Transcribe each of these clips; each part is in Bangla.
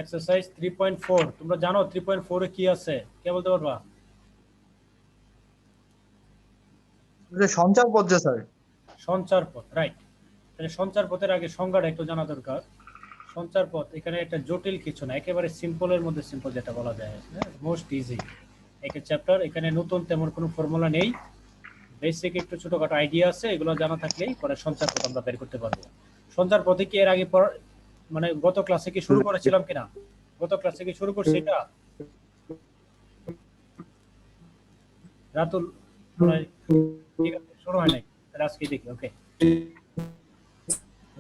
এক্সারসাইজ 3.4 তোমরা জানো 3.4 এ কি আছে? কে বলতে পারবা? সঞ্চার পদ্ধতি স্যার। সঞ্চার পথ, রাইট। তাহলে সঞ্চার পথের আগে সংজ্ঞাটা একটু জানা দরকার। সঞ্চার পথ এখানে একটা জটিল কিছু না, একেবারে সিম্পলের মধ্যে সিম্পল যেটা বলা যায়, হ্যাঁ, মোস্ট ইজি একের চ্যাপ্টার। এখানে নতুন তেমন কোনো ফর্মুলা নেই, বেসিক একটু ছোটখাটো আইডিয়া আছে, এগুলো জানা থাকলেই পরে সঞ্চার পথ আমরা বের করতে পারবো। সঞ্চার পথে কি এর আগে মানে গত ক্লাসে কি শুরু করেছিলাম কিনা? গত ক্লাসে কি শুরু করছি এটা? রাতুল মনে হয় ঠিক আছে, শুরু হয় নাই, তাহলে আজকে দেখি। ওকে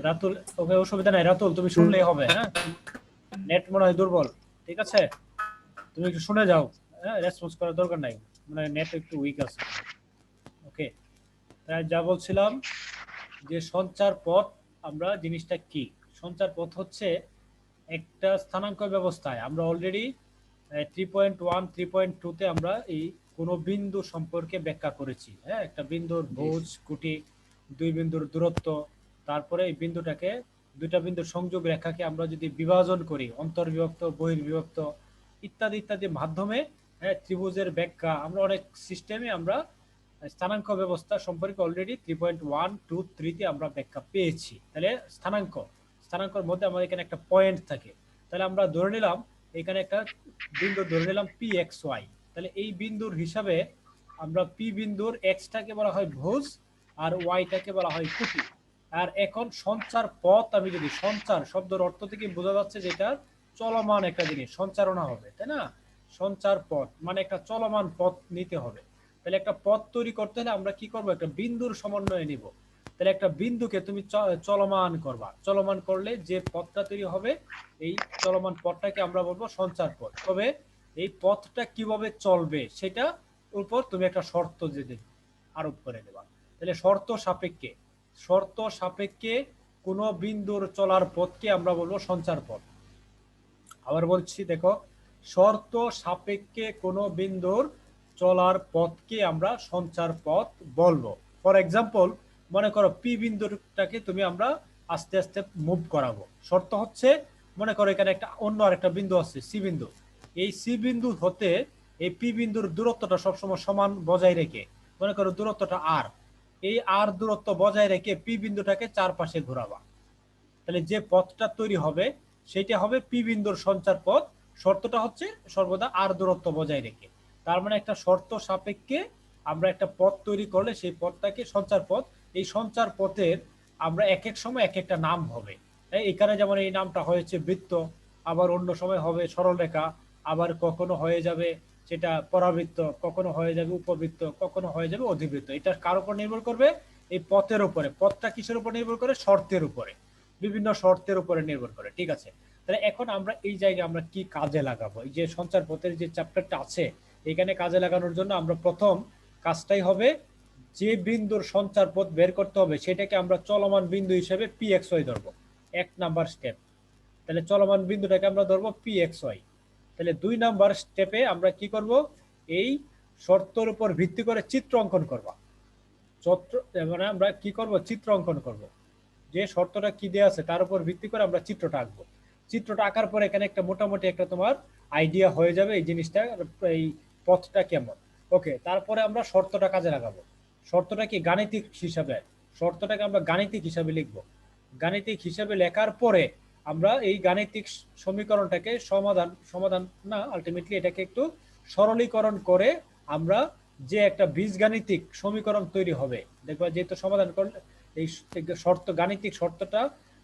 রাতুল, ওকে অসুবিধা নাই রাতুল, তুমি শুনলেই হবে। হ্যাঁ, নেট মনে হয় দুর্বল, ঠিক আছে, তুমি একটু শুনে যাও। হ্যাঁ, রেসপন্স করার দরকার নাই, মানে নেট একটু উইক আছে। ওকে, তাই যা বলছিলাম যে সঞ্চার পথ আমরা জিনিসটা কি? সঞ্চার পথ হচ্ছে একটা স্থানাঙ্ক ব্যবস্থায় আমরা অলরেডি 3.1 3.2 আমরা এই কোনো বিন্দু সম্পর্কে ব্যাখ্যা করেছি। হ্যাঁ, একটা বিন্দুর ভুজ কুটি, দুই বিন্দুর দূরত্ব, তারপরে এই বিন্দুটাকে, দুইটা বিন্দুর সংযোগ রেখাকে আমরা যদি বিভাজন করি, অন্তর্বিভক্ত বহির্বিভক্ত ইত্যাদি ইত্যাদি মাধ্যমে, হ্যাঁ, ত্রিভুজের ব্যাখ্যা আমরা অনেক সিস্টেমে আমরা স্থানাঙ্ক ব্যবস্থা সম্পর্কে অলরেডি 3.1 2 3 আমরা ব্যাখ্যা পেয়েছি। তাহলে স্থানাঙ্ক, স্থানাঙ্কের মধ্যে আমাদের এখানে একটা পয়েন্ট থাকে। তাহলে আমরা ধরে নিলাম এখানে একটা বিন্দু ধরে নিলাম পি এক্স ওয়াই। তাহলে এই বিন্দুর হিসাবে আমরা পি বিন্দুর এক্সটাকে বলা হয় ভুজ আর ওয়াইটাকে বলা হয় কুটি। আর এখন সঞ্চার পথ, আমি যদি সঞ্চার শব্দের অর্থ থেকে বোঝা যাচ্ছে যেটা চলমান একটা জিনিস সঞ্চারণা হবে, তাই না? সঞ্চার পথ মানে একটা চলমান পথ নিতে হবে। তাহলে একটা পথ তৈরি করতে হলে আমরা কি করব? একটা বিন্দুর সমন্বয়ে নিব। তাহলে একটা বিন্দুকে তুমি চলমান করবা, চলমান করলে যে পথটা তৈরি হবে এই চলমান পথটাকে আমরা বলবো সঞ্চার পথ। তবে এই পথটা কিভাবে চলবে সেটা উপর তুমি একটা শর্ত যদি আরোপ করে দেবা। তাহলে শর্ত সাপেক্ষে কোনো বিন্দুর চলার পথকে আমরা বলবো সঞ্চার পথ। আবার বলছি দেখো, শর্ত সাপেক্ষে কোনো বিন্দুর চলার পথকে আমরা সঞ্চার পথ বলবো। ফর এক্সাম্পল, মনে করো পি বিন্দুটাকে তুমি আমরা আস্তে আস্তে মুভ করাবো। শর্ত হচ্ছে, মনে করো এখানে একটা অন্য আরেকটা বিন্দু আছে সি বিন্দু, এই সি বিন্দু হতে এই পি বিন্দুর দূরত্বটা সবসময় সমান বজায় রেখে, মনে করো দূরত্বটা আর, এই আর দূরত্ব বজায় রেখে পি বিন্দুটাকে চারপাশে ঘোরাবা। তাহলে যে পথটা তৈরি হবে সেটা হবে পি বিন্দুর সঞ্চার পথ। শর্তটা হচ্ছে সর্বদা আর দূরত্ব বজায় রেখে। তার মানে একটা শর্ত সাপেক্ষে আমরা একটা পথ তৈরি করলে সেই পথটাকে সঞ্চার পথ। এই সঞ্চার পথের আমরা এক এক সময় এক একটা নাম হবে। এখানে যেমন এই নামটা হয়েছে বৃত্ত, আবার অন্য সময় হবে সরলরেখা, আবার কখনো হয়ে যাবে সেটা পরাবৃত্ত, কখনো হয়ে যাবে উপবৃত্ত, কখনো হয়ে যাবে অধিবৃত্ত। এটা কার উপর নির্ভর করবে? এই পথের উপরে। পথটা কিসের উপর নির্ভর করে? শর্তের উপরে, বিভিন্ন শর্তের উপরে নির্ভর করে। ঠিক আছে, তাহলে এখন আমরা এই জায়গায় আমরা কি কাজে লাগাবো? এই যে সঞ্চার পথের যে চ্যাপ্টারটা আছে এখানে কাজে লাগানোর জন্য আমরা প্রথম কাজটাই হবে যে বিন্দুর সঞ্চার পথ বের করতে হবে সেটাকে আমরা চলমান বিন্দু হিসেবে পি এক্স ওয়াই ধরবো, এক নাম্বার স্টেপ। তাহলে চলমান বিন্দুটাকে আমরা ধরবো পি এক্স ওয়াই। তাহলে দুই নাম্বার স্টেপে আমরা কি করব? এই শর্তের উপর ভিত্তি করে চিত্র অঙ্কন করব। মানে আমরা কি করব? চিত্র অঙ্কন করব। যে শর্তটা কি দেওয়া আছে তার উপর ভিত্তি করে আমরা চিত্রটা আঁকবো। চিত্রটা আঁকার পরে এখানে একটা মোটামুটি একটা তোমার আইডিয়া হয়ে যাবে এই জিনিসটা, এই পথটা কেমন। ওকে, তারপরে আমরা শর্তটা কাজে লাগাবো। শর্তটা কি? গাণিতিক হিসাবে, শর্তটাকে আমরা গাণিতিক হিসাবে লিখবো। গাণিতিক হিসাবে লেখার পরে আমরা এই গাণিতিক সমীকরণটাকে সমাধান সমাধান না, আলটিমেটলি এটাকে একটু সরলীকরণ করে আমরা যে একটা বীজগাণিতিক সমীকরণ তৈরি হবে, দেখবা যেহেতু সমাধান করলে এই শর্ত, গাণিতিক শর্তটা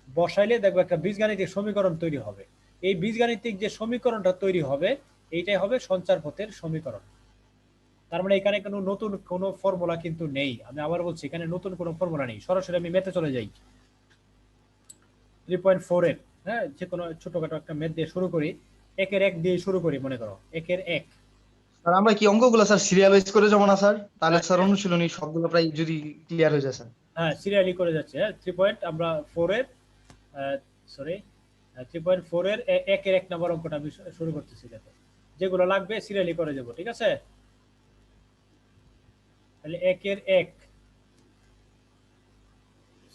বসাইলে দেখবো একটা বীজগাণিতিক সমীকরণ তৈরি হবে। এই বীজগাণিতিক যে সমীকরণটা তৈরি হবে এইটাই হবে সঞ্চার পথের সমীকরণ। তার মানে এখানে কোনো নতুন কোনো ফর্মুলা কিন্তু নেই। আমি আবার বলছি, এখানে নতুন কোনো ফর্মুলা নেই। সরাসরি আমি ম্যাথে চলে যাই 3.4 এর। হ্যাঁ, যে কোনো ছোটখাটো একটা ম্যাথ দিয়ে শুরু করি, একের এক দিয়ে শুরু করি। মনে করো একের এক। স্যার আমরা কি অঙ্কগুলো স্যার সিরিয়ালাইজ করে যাবো না স্যার? তাহলে হ্যাঁ স্যার অনুশীলনী সবগুলো প্রায় যদি ক্লিয়ার হয়ে যায় স্যার। হ্যাঁ, সিরিয়ালি করে যাচ্ছে। হ্যাঁ, 3.4 এর, সরি, 3.4 এর একের এক নম্বর অঙ্কটা আমি শুরু করতেছি। দেখো যেগুলো লাগবে সিরিয়ালি করে যাবো, ঠিক আছে? তাহলে একের এক,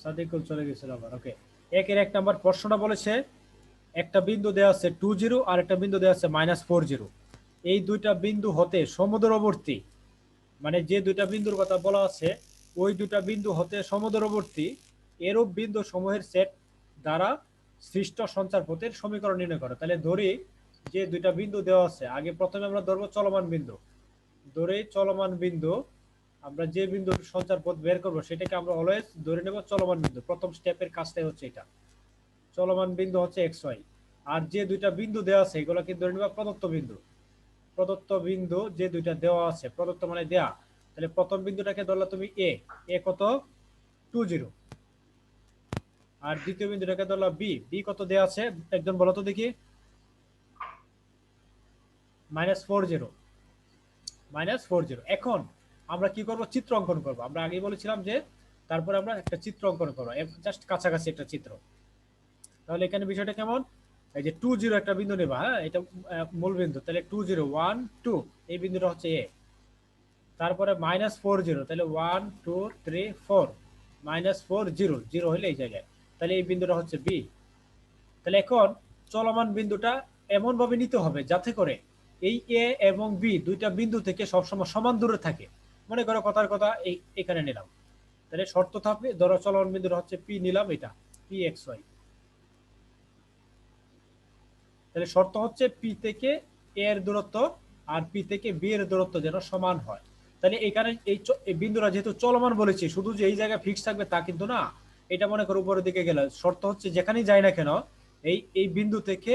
সাদিকুল চলে গেছিল আবার। ওকে, একের এক নম্বর প্রশ্নটা বলেছে একটা বিন্দু দেওয়া আছে 20 আর একটা বিন্দু দেওয়া আছে -40। এই দুইটা বিন্দু হতে সমুদ্রবর্তী, মানে যে দুইটা বিন্দুর কথা বলা আছে ওই দুইটা বিন্দু হতে সমুদ্রবর্তী এরূপ বিন্দু সমূহের সেট দ্বারা সৃষ্ট সঞ্চারপথের সমীকরণ নির্ণয় করো। তাহলে ধরি যে দুইটা বিন্দু দেওয়া আছে, আগে প্রথমে আমরা ধরবো চলমান বিন্দু। ধরে চলমান বিন্দু, আমরা যে বিন্দুর সঞ্চারপথ বের করবো সেটাকে আমরা অলওয়েজ ধরে নেব চলমান বিন্দু। প্রথম স্টেপের কাজটাই হচ্ছে এটা, চলমান বিন্দু হচ্ছে এক্স ওয়াই। আর যে দুইটা বিন্দু দেওয়া আছে এগুলোকে ধরে নেব প্রদত্ত বিন্দু। প্রদত্ত বিন্দু যে দুইটা দেওয়া আছে, প্রদত্ত মানে দেয়া, তাহলে প্রথম বিন্দুটাকে ধরলা তুমি এ, এ কত 20, আর দ্বিতীয় বিন্দুটাকে ধরলা বি, বি কত দেওয়া আছে একজন বলো তো দেখি, -40, -40। এখন আমরা কি করব, চিত্র অঙ্কন করব। আমরা আগেই বলেছিলাম যে তারপরে আমরা একটা চিত্র অঙ্কন করব, জাস্ট কাছাকাছি একটা চিত্র। তাহলে এখানে বিষয়টা কেমন, এই যে 20 একটা বিন্দু নেবা, হ্যাঁ এটা মূল বিন্দু, তাহলে 20 1 2 এই বিন্দুটা হচ্ছে এ। তারপরে -40, তাহলে 1 2 3 4, -40 জিরো হলে এই জায়গায়, তাহলে এই বিন্দুটা হচ্ছে বি। তাহলে এখন চলমান বিন্দুটা এমন ভাবে নিতে হবে যাতে করে এই এ এবং বি দুইটা বিন্দু থেকে সবসময় সমান দূরে থাকে। মনে করো কথার কথা এই এখানে নিলাম, তাহলে শর্ত থাকবে, ধরো চলমান বিন্দুটা হচ্ছে পি নিলাম, এটা পি এক্স ওয়াই। তাহলে শর্ত হচ্ছে পি থেকে এ এর দূরত্ব আর পি থেকে বি এর দূরত্ব যেন সমান হয়। তাহলে এখানে এই বিন্দুটা যেহেতু চলমান বলেছি, শুধু যে এই জায়গায় ফিক্স থাকবে তা কিন্তু না। এটা মনে করো উপরের দিকে গেলে শর্ত হচ্ছে যেখানেই যায় না কেন এই এই বিন্দু থেকে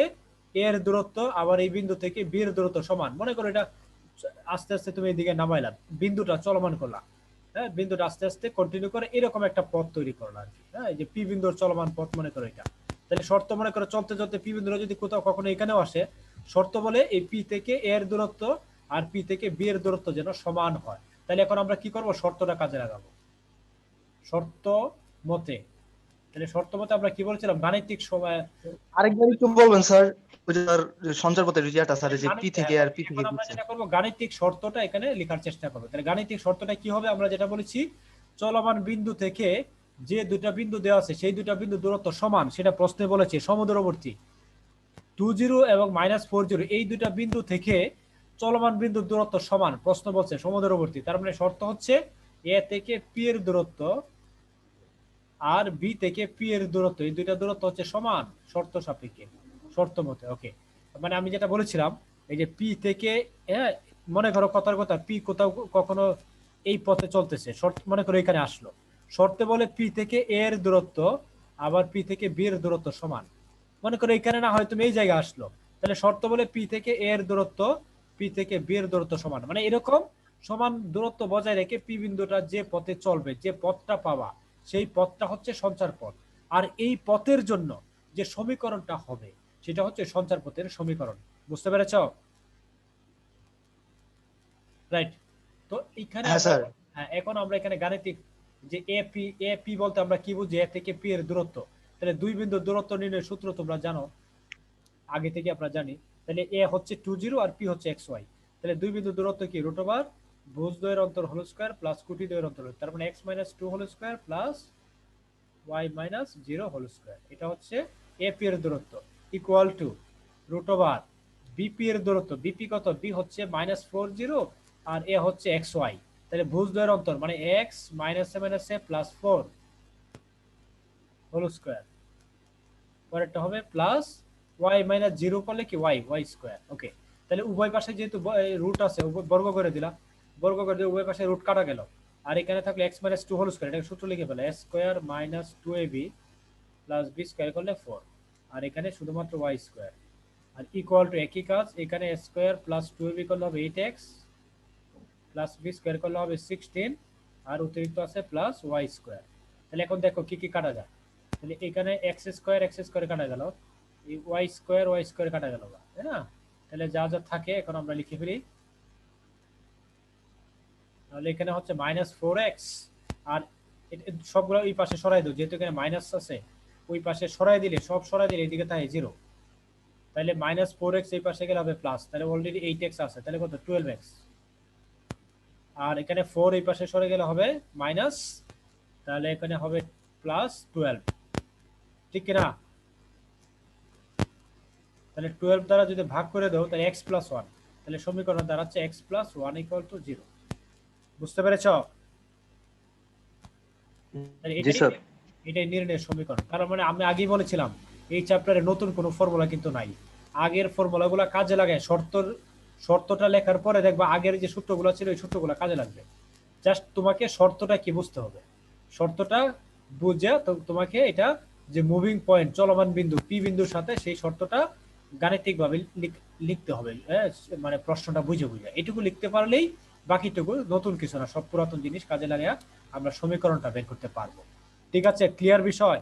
এ এর দূরত্ব আবার এই বিন্দু থেকে বি এর দূরত্ব সমান। মনে করো এটা আস্তে আস্তে তুমি এদিকে নামাইলা, বিন্দুটা চলমান করলা, হ্যাঁ বিন্দুটা আস্তে আস্তে কন্টিনিউ করে এরকম একটা পথ তৈরি করলা আর কি, হ্যাঁ এই যে পি বিন্দুর চলমান পথ মনে করো এটা। তাহলে শর্ত মনে করো চলতে চলতে পি বিন্দুটা যদি কোথাও কখনো এখানেও আসে, শর্ত বলে এই পি থেকে এ এর দূরত্ব আর পি থেকে বি এর দূরত্ব যেন সমান হয়। তাহলে এখন আমরা কি করব, শর্তটা কাজে লাগাবো শর্ত মতে। তাহলে শর্ত মতে আমরা কি বলছিলাম, গাণিতিক সময়। আরেকবার একটু বলবেন স্যার, ওই যে সঞ্চারপথের ইয়েটা স্যার, যে পি থেকে আর পি থেকে এখন আমরা যেটা করবো গাণিতিক শর্তটা এখানে লেখার চেষ্টা করবো। তাহলে গাণিতিক শর্তটা কি হবে, আমরা যেটা বলেছি চলমান বিন্দু থেকে যে দুইটা বিন্দু দেওয়া আছে সেই দুইটা বিন্দু দূরত্ব সমান, সেটা প্রশ্নে বলেছে সমুদ্রবর্তী 20 এবং -40 এই দুইটা বিন্দু থেকে চলমান বিন্দুর দূরত্ব সমান, প্রশ্ন বলছে সমুদ্রবর্তী। তার মানে শর্ত হচ্ছে এ থেকে পি এর দূরত্ব আর বি থেকে পি এর দূরত্ব, এই দুইটা দূরত্ব হচ্ছে সমান শর্ত সাপেক্ষে, শর্ত মতে। ওকে, মানে আমি যেটা বলেছিলাম এই যে পি থেকে, হ্যাঁ মনে করো কথার কথা পি কোথাও কখনো এই পথে চলতেছে, শর্ত মনে করো এখানে আসলো, শর্তে বলে পি থেকে এ এর দূরত্ব আবার পি থেকে বি এর দূরত্ব সমান। মনে করো এখানে না হয় তুমি এই জায়গায় আসলো, তাহলে শর্ত বলে পি থেকে এ এর দূরত্ব পি থেকে বি এর দূরত্ব সমান, মানে এরকম সমান দূরত্ব বজায় রেখে পি বিন্দুটা যে পথে চলবে, যে পথটা পাওয়া সেই পথটা হচ্ছে সঞ্চার পথ। আর এই পথের জন্য যে সমীকরণটা হবে সেটা হচ্ছে সঞ্চার পথের সমীকরণ। বুঝতে পেরেছ? রাইট। তো এইখানে হ্যাঁ আমরা, স্যার। হ্যাঁ এখন আমরা এখানে গাণিতিক যে এপি বলতে আমরা কি বুঝি, এ থেকে পি এর দূরত্ব। তাহলে দুই বিন্দুর দূরত্ব নির্ণয়ের সূত্র তোমরা জানো, আগে থেকে আমরা জানি। তাহলে এ হচ্ছে 20 আর পি হচ্ছে এক্স ওয়াই। তাহলে দুই বিন্দুর দূরত্ব কি, √, ভুজ দ্বয়ের অন্তর হোল স্কয়ার প্লাস কুটি দ্বয়ের অন্তর, তার মানে x - 2 whole square plus y - 0 whole square. এটা হচ্ছে এপি এর দূরত্ব ইকুয়াল টু √, বিপি এর দূরত্ব, বিপি কত, বি হচ্ছে -40 আর এ হচ্ছে এক্স ওয়াই। তাহলে ভুজ দ্বয়ের অন্তর মানে x - a plus 4 whole square, পরেরটা হবে প্লাস y - 0 করলে কি y স্কয়ার। ওকে, তাহলে উভয় পাশে যেহেতু রুট আছে বর্গ করে দিলাম, বর্গ করে দিয়ে উভয় পাশে রুট কাটা গেল। আর এখানে থাকলে x - 2 হোল স্কয়ার, এটা সূত্র লিখে ফেলে a square - 2ab plus b square করলে 4, আর এখানে শুধুমাত্র y স্কয়ার। আর ইকুয়াল টু একই কাজ, এখানে a স্কয়ার প্লাস 2ab করলে হবে 8x প্লাস b স্কয়ার করলে হবে 16, আর অতিরিক্ত আছে প্লাস y স্কয়ার। তাহলে এখন দেখো কি কি কাটা যায়, তাহলে এখানে এক্স স্কয়ার কাটা গেল, এই ওয়াই স্কয়ার কাটা গেল, তাই না? তাহলে যা যা থাকে এখন আমরা লিখে ফেলি। তাহলে এখানে হচ্ছে -4x, আর সবগুলো ওই পাশে সরাই দাও, যেহেতু এখানে মাইনাস আছে ওই পাশে সরাই দিলে, সব সরাই দিলে এইদিকে থাকে 0। তাহলে -4x এই পাশে গেলে হবে প্লাস, তাহলে অলরেডি 8x আছে, তাহলে কত 12x। আর এখানে 4 এই পাশে সরে গেলে হবে মাইনাস, তাহলে এখানে হবে প্লাস 12, ঠিক কিনা? তাহলে 12 দ্বারা যদি ভাগ করে দাও তাহলে x প্লাস 1, তাহলে সমীকরণ দাঁড়াচ্ছে x প্লাস 1 ইকুয়াল টু 0। বুঝতে পেরেছো? তাহলে জি স্যার। এটাই নির্ণয়ের সমীকরণ। তার মানে আমি আগেই বলেছিলাম এই চ্যাপ্টারে নতুন কোনো ফর্মুলা কিন্তু নাই। আগের ফর্মুলাগুলো কাজে লাগায় শর্তটা লেখার পরে দেখবা আগের যে সূত্রগুলো ছিল ওই সূত্রগুলো কাজে লাগবে। জাস্ট তোমাকে শর্তটা কি বুঝতে হবে, শর্তটা বুঝে তোমাকে এটা যে মুভিং পয়েন্ট চলমান বিন্দু পি বিন্দুর সাথে সেই শর্তটা গাণিতিকভাবে লিখতে হবে। মানে প্রশ্নটা বুঝে বুঝে এটুকু লিখতে পারলেই বাকিটুকু নতুন কিছু না, সব পুরাতন জিনিস কাজে লাগিয়ে আমরা সমীকরণটা বের করতে পারবো। ঠিক আছে, ক্লিয়ার বিষয়?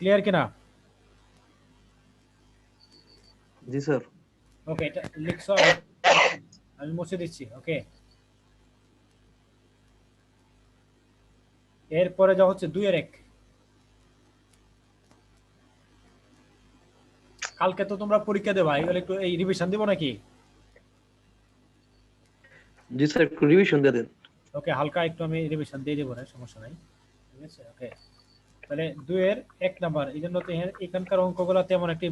ক্লিয়ার কিনা? জি স্যার। ওকে, এটা লিখছো, আমি মুছে দিচ্ছি। ওকে, এরপরে যা হচ্ছে 2 এর 1। কালকে তো তোমরা পরীক্ষা দেবা, এগুলো একটু এই রিভিশন দিব নাকি? জি স্যার, একটু রিভিশন দিয়ে দেন। ওকে, হালকা একটু আমি রিভিশন দিয়ে দেবো, না সমস্যা নাই। ঠিক আছে, ওকে। তাহলে 2 এর 1 নাম্বার, এই জন্য তো এখানকার অঙ্কগুলো তেমন একটি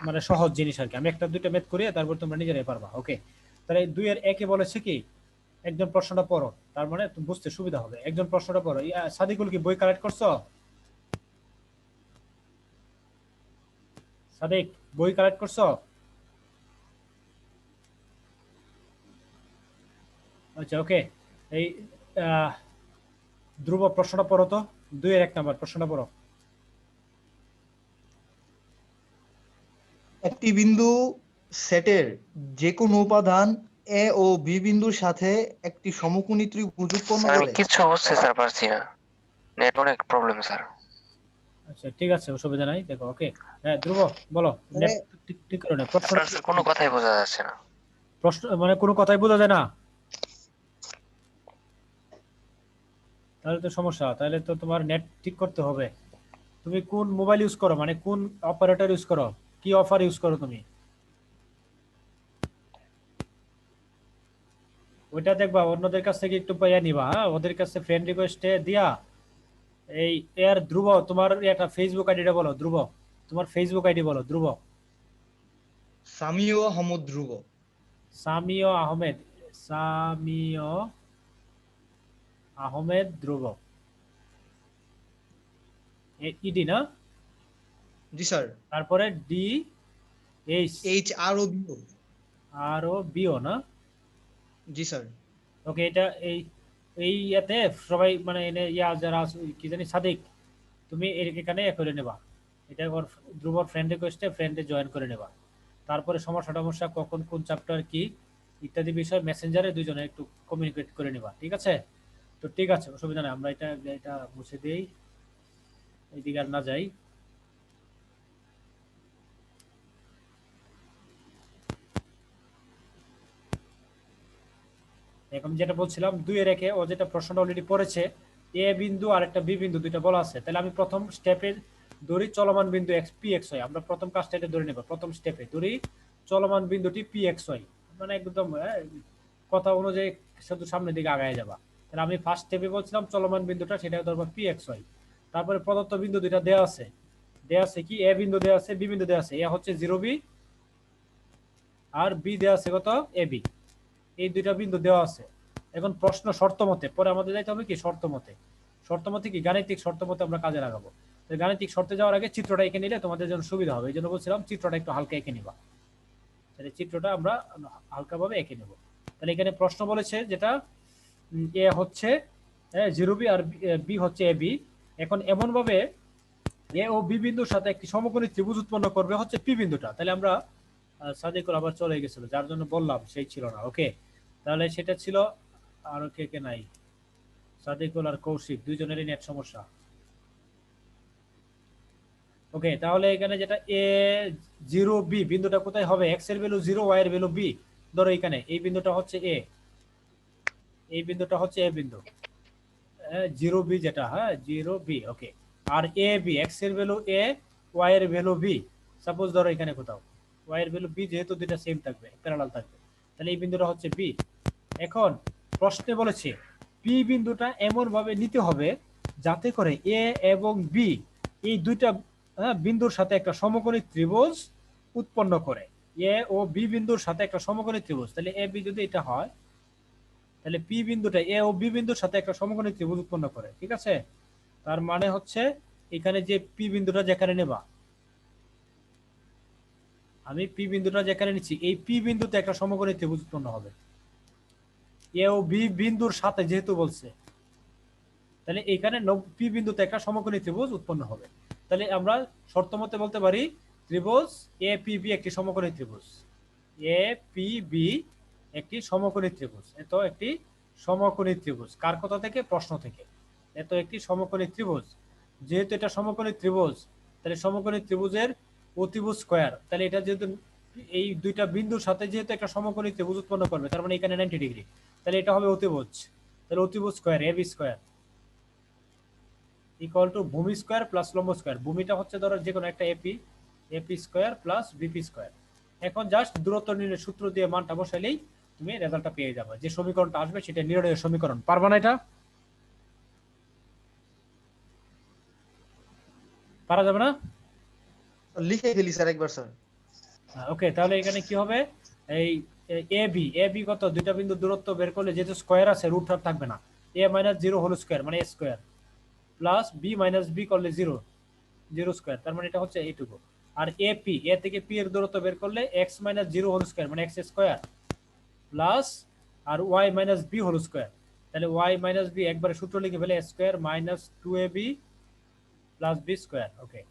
মানে সহজ জিনিস আর কি। আমি একটা দুইটা ম্যাথ করিয়ে তারপর তোমরা নিজেরাই পারবা। ওকে, তাহলে 2 এর 1 এ বলেছে কি, একজন প্রশ্নটা পড়ো, তার মানে তুমি বুঝতে সুবিধা হবে। একজন প্রশ্নটা পড়ো। সাদিকুল কি বই কালেক্ট করছো? সাদিক, বই কালেক্ট করছো? আচ্ছা, ওকে। এই ধ্রুব প্রশ্নটা পড়ো তো, 2 এর 1 নাম্বার প্রশ্নটা পড়ো। একটি বিন্দু সেটের যে কোনো উপাদান এ ও বি বিন্দুর সাথে একটি সমকোণী ত্রিভুজ উৎপন্ন স্যার আমি করে। কিচ্ছু বুঝতে স্যার পারছি না, নেট অনেক প্রবলেম স্যার। আচ্ছা, ঠিক আছে, অসুবিধা নাই। দেখো, ওকে। হ্যাঁ ধ্রুব, বলো। নেট ঠিক করে নাও। প্রশ্ন আপনার স্যার কোনো কথাই বোঝা যাচ্ছে না। প্রশ্ন মানে কোনো কথাই বোঝা যায় না, তাহলে তো সমস্যা। তাহলে তো তোমার নেট ঠিক করতে হবে। তুমি কোন মোবাইল ইউজ করো, মানে কোন অপারেটর ইউজ করো, কি অফার ইউজ করো তুমি? ওইটা দেখবা, অন্যদের কাছ থেকে একটু পাইয়া নিবা। হ্যাঁ, ওদের কাছে ফ্রেন্ড রিকোয়েস্টে দিয়া এই এর ধ্রুব, তোমার একটা ফেসবুক আইডিটা বলো ধ্রুব, তোমার ফেসবুক আইডি বলো ধ্রুব। সামিও আহমদ ধ্রুব। সামিও আহমেদ, সামিও আহমেদ ধ্রুব, ইডি না? জি স্যার। তারপরে ডি এইচ এইচ আর ও বি ও। আর ও বিও না? জি স্যার। ওকে, এটা এই এই ইয়াতে সবাই মানে এনে ইয়া যারা কি জানি সাদিক, তুমি এখানে করে নেবা। এটা ওর ধ্রুবর ফ্রেন্ড রিকোয়েস্টে ফ্রেন্ডে জয়েন করে নেবা। তারপরে সমস্যা টমস্যা কখন কোন চ্যাপ্টার কি ইত্যাদি বিষয় মেসেঞ্জারে দুজনে একটু কমিউনিকেট করে নেবা। ঠিক আছে? তো ঠিক আছে, অসুবিধা নেই। আমরা এটা এটা মুছে দিই, এইদিকে আর না যাই। এখন যেটা বলছিলাম 2 এর 1 ও যেটা প্রশ্নটা অলরেডি পড়েছে, এ বিন্দু আর একটা বি বিন্দু দুইটা বলা আছে। তাহলে আমি প্রথম স্টেপে ধরি চলমান বিন্দু এক্স পি এক্স ওয়াই। আমরা প্রথম কাজটা এটা ধরে নেব। প্রথম স্টেপে ধরি চলমান বিন্দুটি পি এক্স ওয়াই, মানে একদম কথা অনুযায়ী শুধু সামনের দিকে আগায় যাবা। তাহলে আমি ফার্স্ট স্টেপে বলছিলাম চলমান বিন্দুটা, সেটা ধরবো পি এক্স ওয়াই। তারপরে প্রদত্ত বিন্দু দুইটা দেওয়া আছে, কি এ বিন্দু দেওয়া আছে, বি বিন্দু দেওয়া আছে। এ হচ্ছে 0 বি আর বি দেওয়া আছে কত, এ বি। এই দুইটা বিন্দু দেওয়া আছে। এখন প্রশ্ন শর্ত মতে, পরে আমাদের যাইতে হবে কি শর্ত মতে। শর্ত মতে কি গাণিতিক শর্ত মতে আমরা কাজে লাগাবো। গাণিতিক শর্তে যাওয়ার আগে চিত্রটা এঁকে নিলে তোমাদের জন্য সুবিধা হবে। এই জন্য বলছিলাম চিত্রটা একটু হালকা এঁকে নিবা। তাহলে চিত্রটা আমরা হালকাভাবে এঁকে নেব। তাহলে এখানে প্রশ্ন বলেছে যেটা এ হচ্ছে 0 বি আর বি হচ্ছে এ বি। এখন এমন ভাবে এ ও বি বিন্দুর সাথে একটি সমকোণী ত্রিভুজ উৎপন্ন করবে হচ্ছে পি বিন্দুটা। তাহলে আমরা সাদিকুল আবার চলে গেছিল, যার জন্য বললাম সেই ছিল না। ওকে, তাহলে সেটা ছিল। আর কে কে নাই? সাদিকুল আর কৌশিক দুইজনেরই নেট সমস্যা। ওকে, তাহলে এখানে যেটা এ 0 বি বিন্দুটা কোথায় হবে, এক্স এর ভ্যালু 0, ওয়াই এর ভ্যালু বি। ধরো এখানে এই বিন্দুটা হচ্ছে এ, এই বিন্দুটা হচ্ছে এ বিন্দু, 0 বি যেটা, হ্যাঁ 0 B. Okay, R A B x এর ভ্যালু এ, ওয়াই এর ভ্যালু বি। সাপোজ ধরো এখানে কোথাও ওয়াই এর ভ্যালু বি, যেহেতু দুইটা সেম থাকবে প্যারালাল থাকবে, তাহলে এই বিন্দুটা হচ্ছে বি। এখন প্রশ্নে বলেছে পি বিন্দুটা এমন ভাবে নিতে হবে যাতে করে এ এবং বি এই দুইটা বিন্দুর সাথে একটা সমকোণী ত্রিভুজ উৎপন্ন করে। এ ও বি বিন্দুর সাথে একটা সমকোণী ত্রিভুজ, তাহলে এ বি যদি এটা হয় তাহলে পি বিন্দুটা এ ও বি বিন্দুর সাথে একটা সমকোণী ত্রিভুজ উৎপন্ন করে। ঠিক আছে, তার মানে হচ্ছে এখানে যে পি বিন্দুটা যেখানে নেবা, আমি পি বিন্দুটা যেখানে নিচ্ছি, এই পি বিন্দুতে একটা সমকোণী ত্রিভুজ উৎপন্ন হবে। এ ও বি বিন্দুর সাথে যেহেতু বলছে, তাহলে এখানে পি বিন্দুতে একটা সমকোণী ত্রিভুজ উৎপন্ন হবে। তাহলে আমরা শর্ত মতে বলতে পারি ত্রিভুজ এ পি বি একটি সমকোণী ত্রিভুজ। এ পি বি একটি সমকোণী ত্রিভুজ। এত একটি সমকোণী ত্রিভুজ কার কথা থেকে? প্রশ্ন থেকে। এত একটি সমকোণী ত্রিভুজ, যেহেতু এটা সমকোণী ত্রিভুজ তাহলে সমকোণী ত্রিভুজের অতিভুজ স্কয়ার, তাহলে এটা যেহেতু এই দুইটা বিন্দুর সাথে যেহেতু একটা সমকোণী ত্রিভুজ উৎপন্ন করবে, তার মানে এখানে 90 ডিগ্রি, তাহলে এটা হবে অতিভুজ। তাহলে অতিভুজ square A B square equal to ভূমি স্কয়ার প্লাস লম্ব স্কয়ার। ভূমিটা হচ্ছে ধরো যে কোনো একটা AP, AP square plus BP square. এখন জাস্ট দূরত্ব নির্ণয়ের সূত্র দিয়ে মানটা বসাইলেই তুমি রেজাল্টটা পেয়ে যাবে। যে সমীকরণটা আসবে সেটা নির্ণয়ের সমীকরণ। পারবা না এটা? পারা যাবে না? লিখে ফেলি স্যার একবার স্যার। ওকে, তাহলে এখানে কি হবে? এই এ বি কত? দুইটা বিন্দু দূরত্ব বের করলে যেহেতু স্কয়ার আছে রুট আর থাকবে না, A minus zero whole square মানে A square plus B minus B করলে জিরো, জিরো স্কয়ার, তার মানে এটা হচ্ছে এইটুকু। আর এ পি, এ থেকে পি এর দূরত্ব বের করলে X minus zero whole square মানে এক্স স্কয়ার প্লাস আর Y minus B whole square. তাহলে ওয়াই মাইনাস বি একবারে সূত্র লিখে ফেলে square minus two A B plus B square. Okay,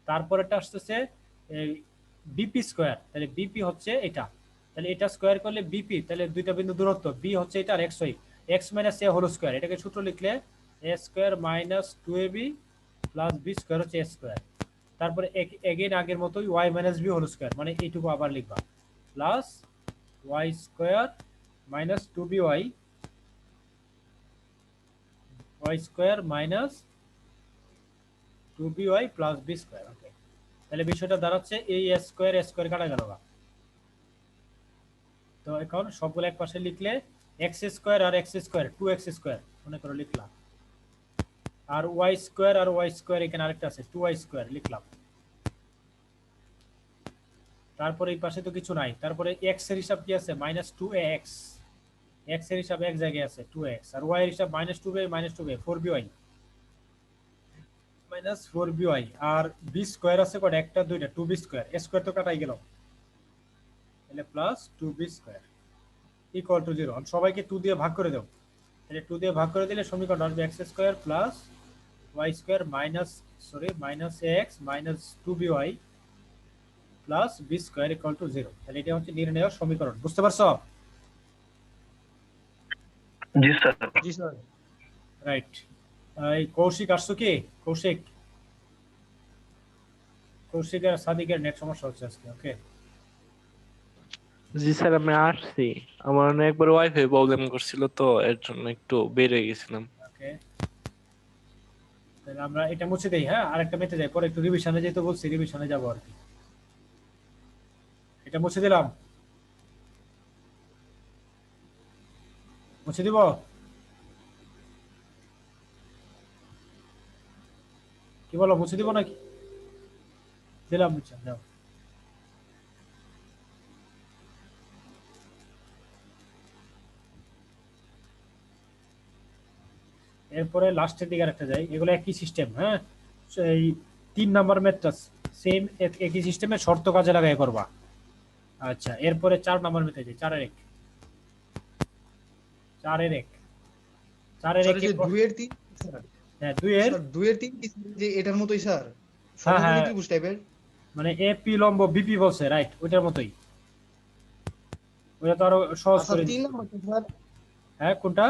তারপরেটা আসতেছে বিপি স্কয়ার। তাহলে বিপি হচ্ছে এটা, তাহলে এটা স্কয়ার করলে বিপি, তাহলে দুইটা বিন্দু দূরত্ব বি হচ্ছে এটা আর X Y, X minus A whole square, এটাকে সূত্র লিখলে A square minus two A B plus B square হচ্ছে এ স্কয়ার। তারপরে এগেইন আগের মতোই Y minus B whole square মানে এইটুকু আবার লিখবা plus Y square minus two B Y square minus two B Y plus B square. Okay, তাহলে বিষয়টা দাঁড়াচ্ছে এই স্কয়ার কাটা গেল। তো এখন সবগুলো এক পাশে লিখলে এক্স স্কয়ার আর X square two X square মনে করে লিখলাম, আর ওয়াই স্কয়ার এখানে আরেকটা আছে টু ওয়াই স্কয়ার লিখলাম। তারপরে এই পাশে তো কিছু নাই, তারপরে এক্স এর হিসাব কি আছে? মাইনাস টু এক্স, এক্স এর হিসাব এক জায়গায় আছে টু এক্স, আর ওয়াই এর হিসাব minus two by four B Y minus four B Y, আর বি স্কয়ার আছে কটা? একটা দুইটা, টু বি স্কয়ার, স্কয়ার তো কাটাই গেল, তাহলে plus two B square equal to zero. সবাইকে টু দিয়ে ভাগ করে দাও, তাহলে টু দিয়ে ভাগ করে দিলে সমীকরণ আসবে X square plus Y square minus X minus two B Y plus B square equal to zero. তাহলে এটা হচ্ছে নির্ণয় সমীকরণ। বুঝতে পারছো? জি স্যার। জি স্যার। রাইট। এই কৌশিক আসছো কি? কৌশিক আর সাদিকের নেট সমস্যা হচ্ছে আজকে। ওকে, জি স্যার আমি আসছি, আমার না একবার ওয়াইফাই প্রবলেম করছিল তো এর জন্য একটু বের হয়ে গেছিলাম। ওকে, তাহলে আমরা এটা মুছে দেই। হ্যাঁ, আরেকটা মেতে যাই, পরে একটু রিভিশনে যেতে বলছি, রিভিশনে যাবো আর কি। এটা মুছে দিলাম, মুছে দিব কি বলো? মুছে দিব নাকি? দিলাম, মুছে যাও। এরপরে লাস্টের দিকে আরেকটা যাই, এগুলো একই সিস্টেম। হ্যাঁ, এই 3 নাম্বার ম্যাথটা সেম একই সিস্টেমে শর্ত কাজে লাগাই করবা। আচ্ছা, এরপরে 4 নাম্বার ম্যাথে যাই, 4 এর 1 4 এর 1 4 এর স্যার 1 যে 2 এর 3 স্যার, হ্যাঁ 2 এর, স্যার 2 এর 3 কি যে এটার মতোই স্যার, হ্যাঁ সমকোণী হ্যাঁ, ত্রিভুজ টাইপের। মানে এপি লম্ব বিপি বলছে, রাইট, ওইটার মতোই। ওটা তো আরো সহজ আচ্ছা করে 3 দিচ্ছে। নাম্বার স্যার, হ্যাঁ, কোনটা?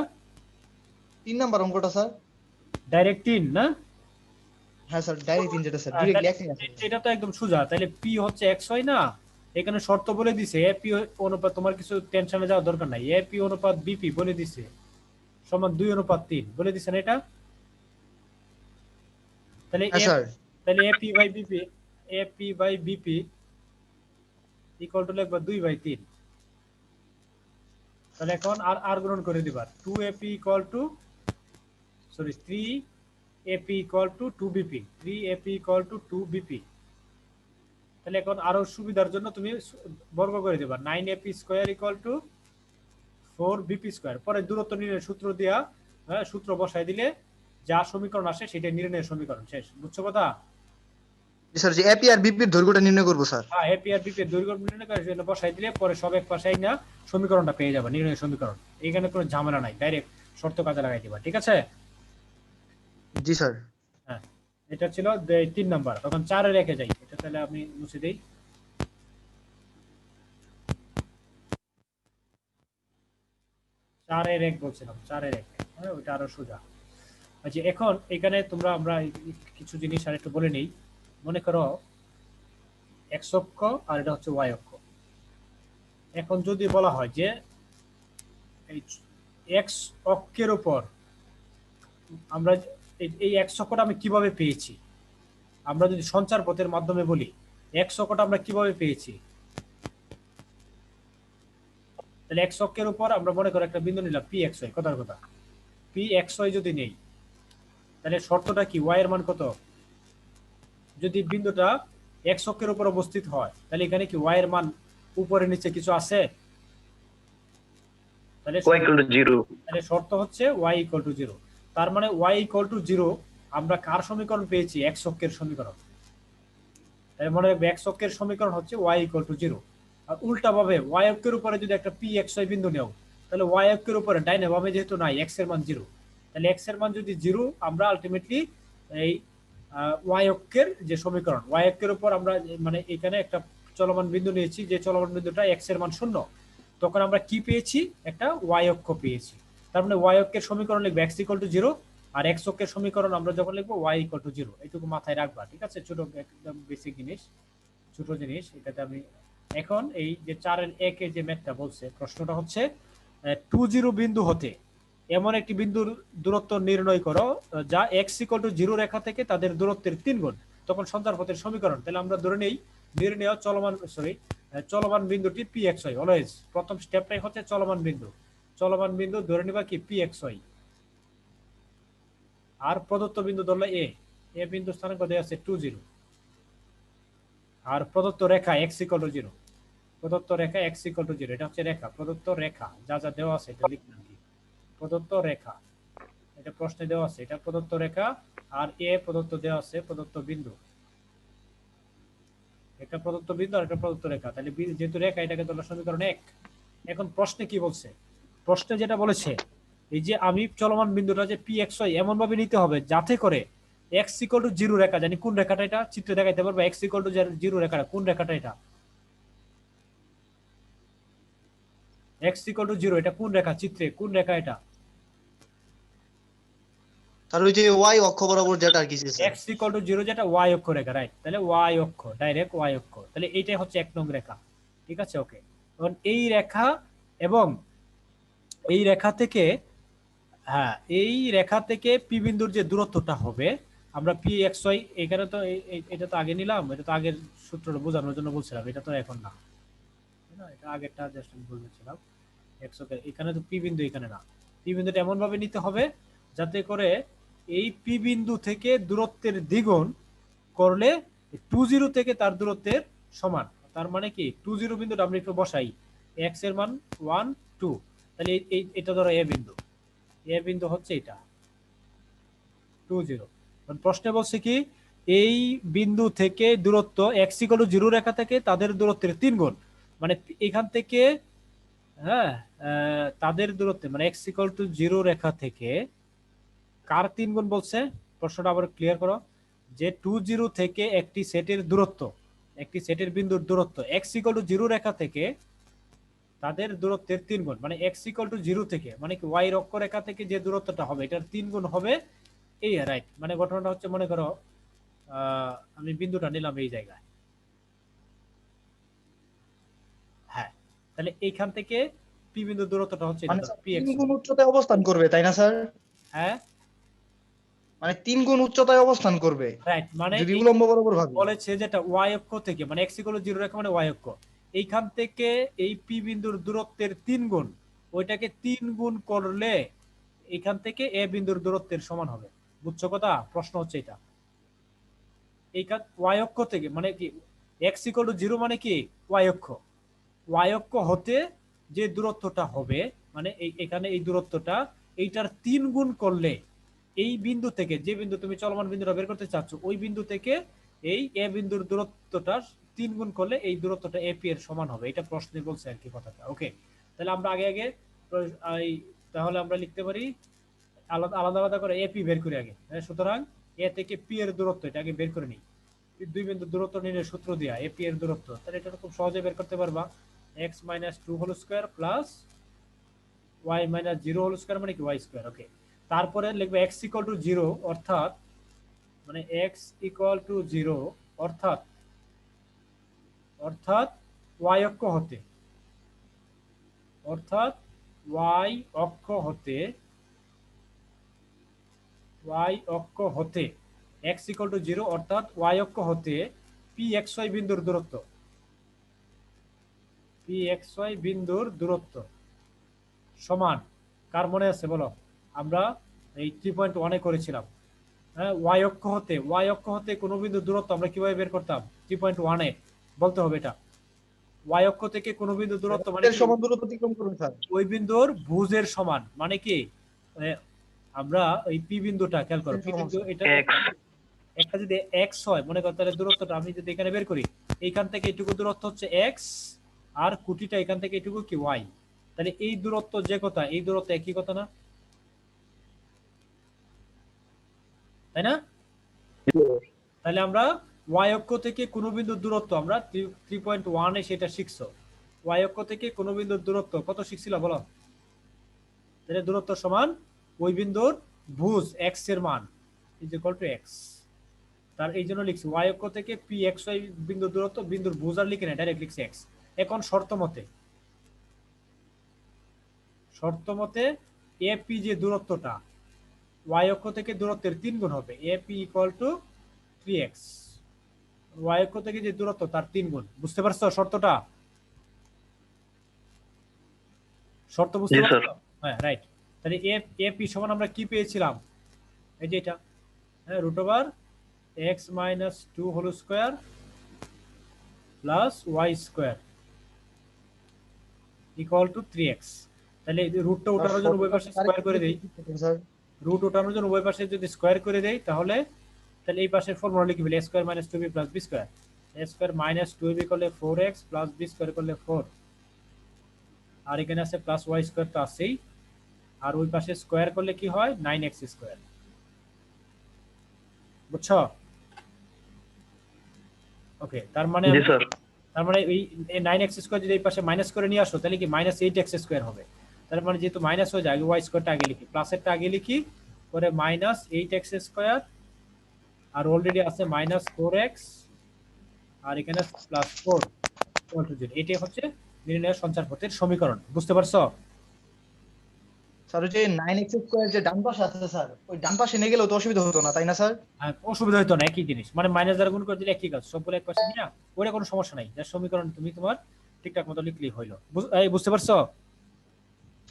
3 নাম্বার অঙ্কটা স্যার। ডাইরেক্ট 3 না? হ্যাঁ স্যার, ডাইরেক্ট 3 যেটা স্যার ডাইরেক্ট লেখাই আছে। এটা তো একদম সোজা। তাহলে পি হচ্ছে এক্স হয় না, এখানে শর্ত বলে দিছে এপি অনুপাত, তোমার কিছু টেনশনে যাওয়ার দরকার নাই, এপি অনুপাত বিপি বলে দিছে সমান 2:3 বলে দিছে না এটা? তাহলে হ্যাঁ স্যার। তাহলে AP by BP equal to লিখবা 2/3। তাহলে এখন আর গ্রহণ করে দিবা 2 AP equal to 3 AP equal to 2 BP, 3 AP equal to 2 BP. তাহলে এখন আরো সুবিধার জন্য তুমি বর্গ করে দেবা, 9 AP square equal to 4 BP square. পরে দূরত্ব নির্ণয়ের সূত্র দিয়া, হ্যাঁ, সূত্র বসাই দিলে যা সমীকরণ আসে সেটা নির্ণয়ের সমীকরণ শেষ। বুঝছো কথা? স্যার যে এপি আর বিপির দৈর্ঘ্যটা নির্ণয় করবো স্যার। হ্যাঁ, এপি আর বিপি এর দৈর্ঘ্য নির্ণয় করে সেটা বসাই দিলে পরে সব এক পাশে না সমীকরণটা পেয়ে যাবে, নির্ণয়ের সমীকরণ। এখানে কোনো ঝামেলা নাই, ডাইরেক্ট শর্ত কাজে লাগাই দিবা। ঠিক আছে? জি স্যার। হ্যাঁ, এটা ছিল 3 নাম্বার। তখন 4 রেখে যাই, এটা তাহলে আমি মুছে দেই। 4 বলছিলাম, 4 হ্যাঁ, ওইটা আরো সোজা। আচ্ছা, এখন এখানে তোমরা আমরা কিছু জিনিস আর একটু বলে নেই। মনে করো এক্স অক্ষ আর এটা হচ্ছে ওয়াই অক্ষ। এখন যদি বলা হয় যে এই এক্স অক্ষের উপর আমরা এই এক্স অক্ষটা আমি কিভাবে পেয়েছি, আমরা যদি সঞ্চার পথের মাধ্যমে বলি এক্স অক্ষটা আমরা কিভাবে পেয়েছি, তাহলে এক্স অক্ষের উপর আমরা মনে করো একটা বিন্দু নিলাম পি এক্স ওয়াই, কথার কথা পি এক্স ওয়াই যদি নেই, তাহলে শর্তটা কি, ওয়াই এর মান কত? যদি বিন্দুটা এক্স অক্ষের উপর অবস্থিত হয় তাহলে এখানে কি ওয়াই এর মান উপরে নিচে কিছু আছে? তাহলে শর্ত হচ্ছে ওয়াই ইকুয়াল টু 0। তার মানে ওয়াই ইকুয়াল টু 0 আমরা কার সমীকরণ পেয়েছি? এক্স অক্ষের সমীকরণ। তাহলে মনে রাখবে এক্স অক্ষের সমীকরণ হচ্ছে ওয়াই ইকুয়াল টু 0। আর উল্টা ভাবে ওয়াই অক্ষের উপরে যদি একটা পি এক্স ওয়াই বিন্দু নেও, তাহলে ওয়াই অক্ষের উপরে ডাইনে বামে যেহেতু নাই, এক্স এর মান 0, তাহলে এক্স এর মান যদি 0, আমরা আলটিমেটলি এই ওয়াই অক্ষের যে সমীকরণ, ওয়াই অক্ষের উপর আমরা মানে এখানে একটা চলমান বিন্দু নিয়েছি, যে চলমান বিন্দুটা এক্স এর মান 0, তখন আমরা কি পেয়েছি? একটা ওয়াই অক্ষ পেয়েছি। তার মানে ওয়াই অক্ষের সমীকরণ লিখবো এক্স ইকুয়াল টু 0, আর এক্স অক্ষের সমীকরণ আমরা যখন লিখবো ওয়াই ইকুয়াল টু 0। এইটুকু মাথায় রাখবা, ঠিক আছে? ছোট একদম বেসিক জিনিস, ছোট জিনিস। এটাতে আমি এখন এই যে 4-এর যে ম্যাথটা বলছে, প্রশ্নটা হচ্ছে 2 বিন্দু হতে এমন একটি বিন্দুর দূরত্ব নির্ণয় করো যা এক্স ইকুয়াল টু 0 রেখা থেকে তাদের দূরত্বের 3 গুণ, তখন সঞ্চার পথের সমীকরণ। তাহলে আমরা ধরে নেই নির্ণয় চলমান বিন্দুটি পি এক্স ওয়াই। অলওয়েজ প্রথম স্টেপটাই হচ্ছে চলমান বিন্দু ধরে নিবা কি পি এক্স ওয়াই। আর প্রদত্ত বিন্দু ধরলে এ বিন্দু স্থানাঙ্ক দেওয়া আছে 20, আর প্রদত্ত রেখা এক্স ইকুয়াল টু 0, প্রদত্ত রেখা এক্স ইকুয়াল টু 0, এটা হচ্ছে রেখা, প্রদত্ত রেখা যা যা দেওয়া আছে এটা লিখলাম কি, প্রদত্ত রেখা, এটা প্রশ্নে দেওয়া আছে, এটা প্রদত্ত রেখা। আর এ প্রদত্ত দেওয়া আছে প্রদত্ত বিন্দু, একটা প্রদত্ত বিন্দু আর একটা প্রদত্ত রেখা। তাহলে যেহেতু রেখা, এটাকে ধরলাম সমীকরণ 1। এখন প্রশ্নে কি বলছে? প্রশ্নে যেটা বলেছে এই যে আমি চলমান বিন্দুটা যে পি এক্স ওয়াই এমন ভাবে নিতে হবে যাতে করে এক্স ইকুয়াল টু 0 রেখা, জানি কোন রেখাটা, এটা চিত্রে দেখাইতে পারবে। এক্স ইকুয়াল টু 0 রেখাটা কোন রেখাটা? এটা এক্স ইকুয়াল টু 0, এটা কোন রেখা? চিত্রে কোন রেখা এটা? তাহলে ওই যে ওয়াই অক্ষ বরাবর যেটা আর কি স্যার। এক্স ইকুয়াল টু 0 যেটা ওয়াই অক্ষ রেখা, রাইট? তাহলে ওয়াই অক্ষ, ডাইরেক্ট ওয়াই অক্ষ। তাহলে এইটাই হচ্ছে 1 নং রেখা, ঠিক আছে? ওকে, এখন এই রেখা এবং এই রেখা থেকে, হ্যাঁ, এই রেখা থেকে পি বিন্দুর যে দূরত্বটা হবে, আমরা পি এক্স ওয়াই, এখানে তো এটা তো আগে নিলাম, এটা তো আগের সূত্রটা বোঝানোর জন্য বলছিলাম, এটা তো এখন না, এটা আগেরটা জাস্ট আমি বলছিলাম। এক্স ওকে, এখানে তো পি বিন্দু, এখানে না। পি বিন্দুটা এমন ভাবে নিতে হবে যাতে করে এই পি বিন্দু থেকে দূরত্বের দ্বিগুণ করলে 20 থেকে তার দূরত্বের সমান। তার মানে কি 20 বিন্দুটা আমরা একটু বসাই, এক্স এর মান 1 2, তাহলে এটা ধরো এ বিন্দু হচ্ছে এটা 20। প্রশ্নে বলছে কি এই বিন্দু থেকে দূরত্ব এক্স ইকুয়াল টু 0 রেখা থেকে তাদের দূরত্বের 3 গুণ, মানে এখান থেকে, হ্যাঁ, তাদের দূরত্ব মানে এক্স ইকুয়াল টু 0 রেখা থেকে কার 3 গুণ বলছে? প্রশ্নটা আবার ক্লিয়ার করো, যে 20 থেকে একটি সেটের দূরত্ব, একটি সেটের বিন্দুর দূরত্ব এক্স ইকুয়াল টু 0 রেখা থেকে তাদের দূরত্বের 3 গুণ, মানে এক্স ইকুয়াল টু 0 থেকে, মানে কি ওয়াই অক্ষরেখা থেকে যে দূরত্বটা হবে এটার 3 গুণ হবে। এই রাইট, মানে ঘটনাটা হচ্ছে মনে করো আমি বিন্দুটা নিলাম এই জায়গায়, হ্যাঁ, তাহলে এইখান থেকে পি বিন্দুর দূরত্বটা হচ্ছে মানে এটা পি 3 এক্স। গুণ উচ্চতায় অবস্থান করবে, তাই না স্যার? হ্যাঁ, মানে 3 গুণ উচ্চতায় অবস্থান করবে রাইট, মানে যদি উলম্ব বরাবর ভাবে। বলেছে যেটা ওয়াই অক্ষ থেকে, মানে এক্স ইকুয়াল টু 0 রেখা মানে ওয়াই অক্ষ, এইখান থেকে এই পি বিন্দুর দূরত্বের 3 গুণ, ওইটাকে 3 গুণ করলে এখান থেকে এ বিন্দুর দূরত্বের সমান হবে। বুঝছো কথা? প্রশ্ন হচ্ছে এটা। এই ওয়াই অক্ষ থেকে মানে কি x ইকুয়াল টু 0 মানে কি ওয়াই অক্ষ, ওয়াই অক্ষ হতে যে দূরত্বটা হবে মানে এখানে এই দূরত্বটা এইটার 3 গুণ করলে এই বিন্দু থেকে, যে বিন্দু তুমি চলমান বিন্দুটা বের করতে চাচ্ছ ওই বিন্দু থেকে এই এ বিন্দুর দূরত্বটা 3 গুণ করলে এই দূরত্বটা এপি এর সমান হবে। এটা প্রশ্নে বলছে আর কি কথাটা। ওকে, তাহলে আমরা আগে আগে তাহলে আমরা লিখতে পারি আলাদা আলাদা আলাদা করে এপি বের করি আগে। সুতরাং এ থেকে পি এর দূরত্ব এটা আগে বের করে নিই। দুই বিন্দু দূরত্ব নির্ণয়ের সূত্র দিয়া এপি এর দূরত্ব, তাহলে এটা খুব সহজে বের করতে পারবা। x - 2 whole square plus y - 0 whole square মানে কি y স্কয়ার। ওকে, তারপরে লিখবে x ইকুয়াল টু 0 অর্থাৎ মানে x ইকুয়াল টু 0 অর্থাৎ অর্থাৎ y অক্ষ হতে অর্থাৎ y অক্ষ হতে y অক্ষ হতে x ইকুয়াল টু 0 অর্থাৎ y অক্ষ হতে pxy বিন্দুর দূরত্ব, pxy বিন্দুর দূরত্ব সমান কার মনে আছে বলো? আমরা এই 3.1 এ করেছিলাম। হ্যাঁ, y অক্ষ হতে কোন বিন্দুর দূরত্ব আমরা কিভাবে বের করতাম? 3.1 এ বলতে হবে এটা। y অক্ষ থেকে কোন বিন্দুর দূরত্ব মানে এর কি? সমান দূরত্ব অতিক্রম করুন স্যার। ওই বিন্দুর ভুজের সমান মানে কি? আমরা এই পি বিন্দুটা খেয়াল করো, পি বিন্দু এটা একটা যদি x হয় মনে করো, তাহলে দূরত্বটা আমি যদি এখানে বের করি, এইখান থেকে এইটুকু দূরত্ব হচ্ছে x আর কুটিটা এখান থেকে এইটুকু কি y, তাহলে এই দূরত্ব যে কথা এই দূরত্ব একই কথা না? তাই না? তাহলে আমরা y অক্ষ থেকে কোন বিন্দুর দূরত্ব আমরা 3.1 এ সেটা শিখছো। y অক্ষ থেকে কোন বিন্দুর দূরত্ব কত শিখছিল বলো? তাহলে দূরত্ব সমান ওই বিন্দুর ভুজ x এর মান ইজ ইকুয়াল টু x। তার এই জন্য লিখছি y অক্ষ থেকে pxy বিন্দুর দূরত্ব, বিন্দুর ভুজ আর লিখে না, ডাইরেক্ট লিখছি x। এখন শর্ত মতে AP যে দূরত্বটা y অক্ষ থেকে দূরত্বের 3 গুণ হবে, AP equal to 3x। y অক্ষ থেকে যে দূরত্ব তার 3 গুণ। বুঝতে পারছো শর্তটা? শর্ত বুঝতে পারছো? হ্যাঁ, রাইট। তাহলে AP সমান আমরা কি পেয়েছিলাম? এই যে এটা, হ্যাঁ, √x - 2 whole square plus y square equal to 3x। তাহলে রুটটা ওঠানোর জন্য উভয় পাশে স্কয়ার করে দেই, রুট ওঠানোর জন্য উভয় পাশে যদি স্কয়ার করে দেই তাহলে এই পাশের ফর্মুলা লিখবি a square - 2b + b square. a square - 2b করলে 4x প্লাস b স্কয়ার করলে 4, আর এখানে আছে প্লাস y স্কয়ার তো আছেই, আর ওই পাশে স্কয়ার করলে কি হয় 9x স্কয়ার। বুঝছো? ওকে, তার মানে এই 9x স্কয়ার যদি এই পাশে মাইনাস করে নিয়ে আসো তাহলে কি -8x স্কয়ার হবে। তার মানে যেহেতু মাইনাস হয়ে যায়, আগে y স্কয়ারটা আগে লিখি, প্লাসেরটা আগে লিখি, পরে -8x স্কয়ার, আর অলরেডি আছে -4x, আর এখানে +4 ইকুয়াল টু 0। এটাই হচ্ছে নির্ণয় সঞ্চার পথের সমীকরণ। বুঝতে পারছো? স্যার ওই যে 9x স্কয়ার যে ডান পাশে আছে স্যার, ওই ডান পাশে নিয়ে গেলেও তো অসুবিধা হতো না তাই না স্যার? অসুবিধা হতো না, একই জিনিস, মানে মাইনাস দ্বারা গুণ করে দিলে একই কাজ, সবগুলো এক পাশে নিয়ে ওটা কোনো সমস্যা নাই, যার সমীকরণ তুমি তোমার ঠিকঠাক মতো লিখলেই হইলো। বুঝতে পারছো?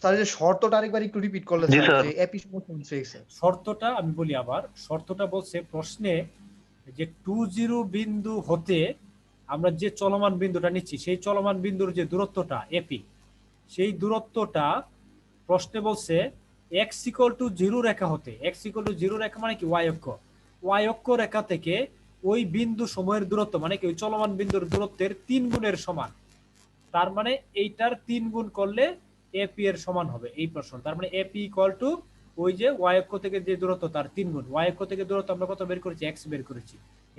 স্যার যে শর্তটা আরেকবার একটু রিপিট করলে স্যার, যে এপি সমান 3x। শর্তটা আমি বলি আবার, শর্তটা বলছে প্রশ্নে যে 20 বিন্দু হতে আমরা যে চলমান বিন্দুটা নিচ্ছি সেই চলমান বিন্দুর যে দূরত্বটা এপি, সেই দূরত্বটা প্রশ্নে বলছে x = 0 রেখা হতে, x = 0 রেখা মানে কি y অক্ষ রেখা থেকে ওই বিন্দু সময়ের দূরত্ব মানে কি ওই চলমান বিন্দুর দূরত্বের 3 গুণের সমান। তার মানে এইটার 3 গুণ করলে AP এর সমান হবে এই প্রশ্ন। তার মানে AP = ওই যে y অক্ষ থেকে যে দূরত্ব তার 3 গুণ। y অক্ষ থেকে দূরত্ব আমরা কত বের করেছি? x বের করেছি,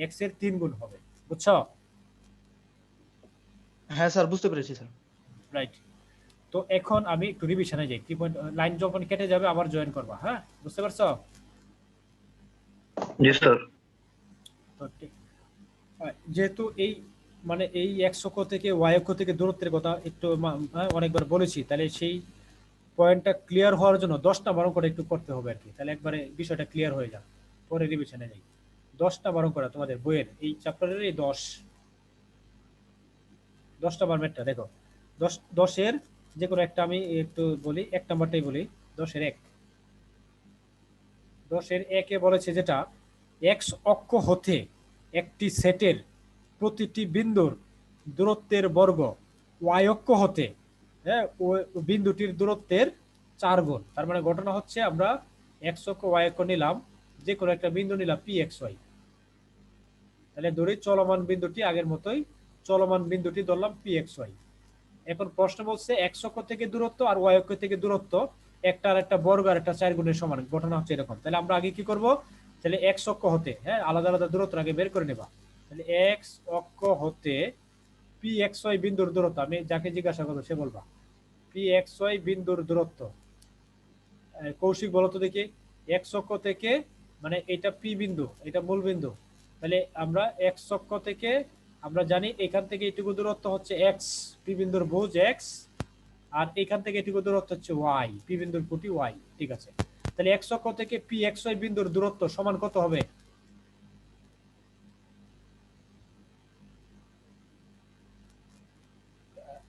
x এর 3 গুণ হবে। বুঝছো? হ্যাঁ স্যার, বুঝতে পেরেছি স্যার। রাইট। তো এখন আমি একটু রিভিশনে যাই, 3 পয়েন্ট লাইন যখন কেটে যাবে আবার জয়েন করবা। হ্যাঁ, বুঝতে পারছো? জি স্যার। তো যেহেতু এই মানে এই x অক্ষ থেকে y অক্ষ থেকে দূরত্বের কথা একটু অনেকবার বলেছি, তাহলে সেই পয়েন্টটা ক্লিয়ার হওয়ার জন্য 10টা বার করে একটু করতে হবে আর কি, তাহলে একবারে বিষয়টা ক্লিয়ার হয়ে যাবে। পরে রিভিশনে যাই। 10টা বার করা তোমাদের বইয়ের এই চ্যাপ্টারের এই 10টা বার ম্যাথটা দেখো। 10 এর যে কোনো একটা আমি একটু বলি, 1 নাম্বারটাই বলি। 10-এর 1 10-এর 1-এ বলেছে যেটা এক্স অক্ষ হতে একটি সেটের প্রতিটি বিন্দুর দূরত্বের বর্গ ওয়াই অক্ষ হতে, হ্যাঁ, ওই বিন্দুটির দূরত্বের 4 গুণ। তার মানে ঘটনা হচ্ছে আমরা এক্স অক্ষ ওয়াই অক্ষ নিলাম, যে কোনো একটা বিন্দু নিলাম পি এক্স ওয়াই, তাহলে ধরি চলমান বিন্দুটি আগের মতোই, চলমান বিন্দুটি ধরলাম পি এক্স ওয়াই। এখন প্রশ্ন বলছে এক্স অক্ষ থেকে দূরত্ব আর ওয়াই অক্ষ থেকে দূরত্ব একটা আর একটা বর্গ আর একটা 4 গুণের সমান। ঘটনা হচ্ছে এরকম। তাহলে আমরা আগে কি করব, তাহলে এক্স অক্ষ হতে, হ্যাঁ, আলাদা আলাদা দূরত্ব আগে বের করে নেবা। তাহলে এক্স অক্ষ হতে পি এক্স ওয়াই বিন্দুর দূরত্ব, আমি যাকে জিজ্ঞাসা করবো সে বলবা পি এক্স ওয়াই বিন্দুর দূরত্ব। কৌশিক বলো তো দেখি, এক্স অক্ষ থেকে, মানে এটা পি বিন্দু, এটা মূল বিন্দু, তাহলে আমরা এক্স অক্ষ থেকে আমরা জানি এখান থেকে এটুকু দূরত্ব হচ্ছে এক্স, পি বিন্দুর ভুজ এক্স, আর এখান থেকে এটুকু দূরত্ব হচ্ছে ওয়াই, পি বিন্দুর কুটি ওয়াই। ঠিক আছে, তাহলে এক্স অক্ষ থেকে পি এক্স ওয়াই বিন্দুর দূরত্ব সমান কত হবে?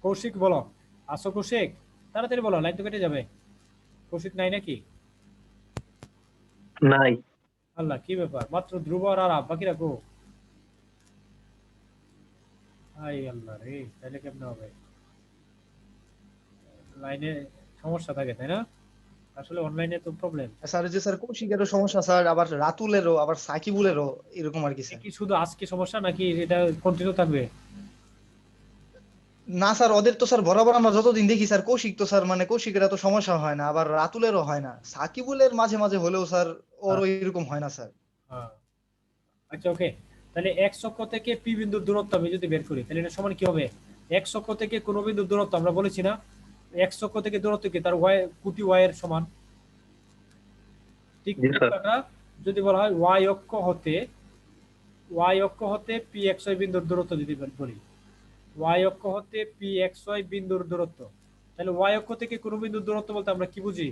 কৌশিক বলো, আসো কৌশিক, তাড়াতাড়ি বলো, লাইন তো কেটে যাবে। কৌশিক নাই নাকি? নাই। আল্লাহ, কি ব্যাপার, মাত্র ধ্রুব আর আরাব, বাকিরা কো? আই আল্লাহ রে, তাহলে কেমনে হবে? লাইনে সমস্যা থাকে তাই না? আসলে অনলাইনে তো প্রবলেম। স্যার ওই যে স্যার কৌশিকেরও সমস্যা স্যার, আবার রাতুলেরও, আবার সাকিবুলেরও এরকম আর কি স্যার। কি শুধু আজকে সমস্যা নাকি এটা কন্টিনিউ থাকবে? না স্যার, ওদের তো স্যার বরাবর আমরা যতদিন দেখি স্যার, কৌশিক তো স্যার মানে কৌশিকের এত সমস্যা হয় না, আবার রাতুলেরও হয় না, সাকিবুলের মাঝে মাঝে হলেও স্যার ওর এরকম হয় না স্যার। হ্যাঁ, আচ্ছা ওকে। তাহলে এক্স অক্ষ থেকে পি বিন্দুর দূরত্ব আমি যদি বের করি, তাহলে এটা সমান কি হবে? এক্স অক্ষ থেকে কোন বিন্দুর দূরত্ব আমরা বলেছি না, এক্স অক্ষ থেকে দূরত্ব কি তার ওয়াই কুটি ওয়াই এর সমান। ঠিক জি স্যার। উল্টাটা যদি বলা হয় ওয়াই অক্ষ হতে পি এক্স ওয়াই বিন্দুর দূরত্ব যদি বলি, ওয়াই অক্ষ হতে পি এক্স ওয়াই বিন্দুর দূরত্ব, তাহলে ওয়াই অক্ষ থেকে কোন বিন্দুর দূরত্ব বলতে আমরা কি বুঝি?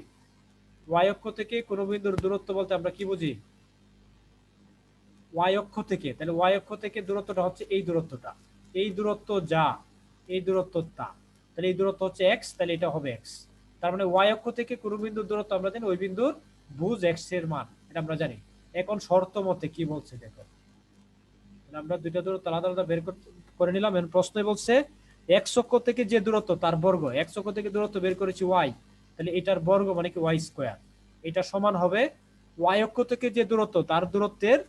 ওয়াই অক্ষ থেকে কোন বিন্দুর দূরত্ব বলতে আমরা কি বুঝি? ওয়াই অক্ষ থেকে, তাহলে ওয়াই অক্ষ থেকে দূরত্বটা হচ্ছে এই দূরত্বটা, এই দূরত্ব যা, এই দূরত্ব তা, তাহলে এই দূরত্ব হচ্ছে এক্স, তাহলে এটা হবে এক্স। তার মানে ওয়াই অক্ষ থেকে কোন বিন্দুর দূরত্ব আমরা জানি, ওই বিন্দুর ভুজ এক্স এর মান, এটা আমরা জানি। এখন শর্ত মতে কি বলছে দেখো, আমরা দুইটা দূরত্ব আলাদা আলাদা বের করে নিলাম। এখন প্রশ্নে বলছে এক্স অক্ষ থেকে যে দূরত্ব তার বর্গ, এক্স অক্ষ থেকে দূরত্ব বের করেছি ওয়াই, তাহলে এটার বর্গ মানে কি ওয়াই স্কোয়ার, এটা সমান হবে ওয়াই অক্ষ থেকে যে দূরত্ব তার দূরত্বের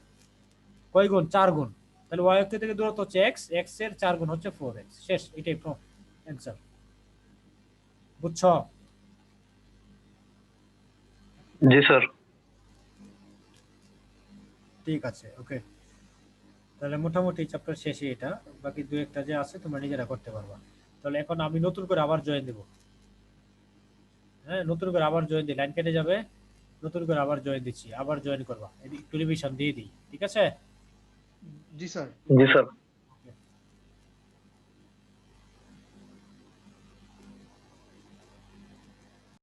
কয় গুণ? 4 গুণ। তাহলে ওয়াই অক্ষ থেকে দূরত্ব হচ্ছে এক্স, এক্স এর 4 গুণ হচ্ছে 4x। শেষ, এটাই অ্যান্সার। বুঝছো? জি স্যার। ঠিক আছে, ওকে। তাহলে মোটামুটি চ্যাপ্টার শেষে এটা, বাকি দু একটা যে আছে তোমরা নিজেরা করতে পারবা। তাহলে এখন আমি নতুন করে আবার জয়েন দেব, হ্যাঁ, নতুন করে আবার জয়েন দিই, লাইন কেটে যাবে, নতুন করে আবার জয়েন দিচ্ছি, আবার জয়েন করবা, একটু রিভিশন দিয়ে দিই, ঠিক আছে? জি স্যার। জি স্যার।